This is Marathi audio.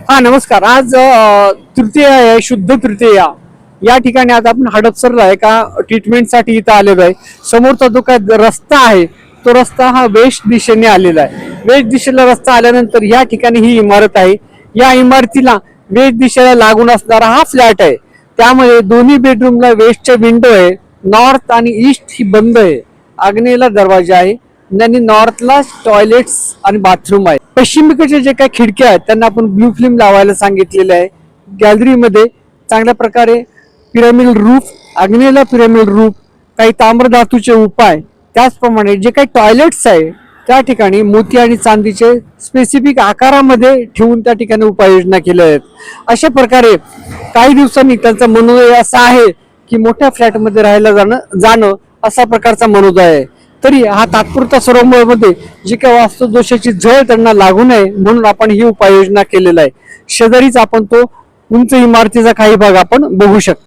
हा नमस्कार. आज तृतीया आहे, शुद्ध तृतीया. या ठिकाणी आज आपण हडपसरला एका ट्रीटमेंटसाठी इथं आलेलो आहे. समोरचा जो काय रस्ता आहे तो रस्ता हा वेस्ट दिशेने आलेला आहे. वेस्ट दिशेला रस्ता आल्यानंतर या ठिकाणी ही इमारत आहे. या इमारतीला वेस्ट दिशेला लागून असणारा हा फ्लॅट आहे. त्यामध्ये दोन्ही बेडरूमला वेस्टच्या विंडो आहे. नॉर्थ आणि ईस्ट ही बंद आहे. आग्नेयला दरवाजा आहे आणि नॉर्थला टॉयलेट्स आणि बाथरूम आहे. पश्चिमेकडचे जे काही खिडक्या आहेत त्यांना आपण ब्लू फिल्म लावायला सांगितलेले आहे. गॅलरीमध्ये चांगल्या प्रकारे पिरामिड रूफ, आग्नेयला पिरामिड रूफ, काही ताम्र धातूचे उपाय, त्याचप्रमाणे जे काही टॉयलेट्स आहे त्या ठिकाणी मोती आणि चांदीचे स्पेसिफिक आकारामध्ये ठेवून त्या ठिकाणी उपाययोजना केल्या आहेत. अशा प्रकारे काही दिवसांनी त्यांचा मनोदय असा आहे की मोठ्या फ्लॅटमध्ये राहायला जाणं असा प्रकारचा मनोदय आहे. तरी हा तात्पुरता मध्ये जी काही वास्तुदोषाची झळ त्यांना लागू नये म्हणून आपण ही उपाययोजना केलेला आहे. शेजारीच आपण तो उंच इमारतीचा काही भाग आपण बघू शकतो.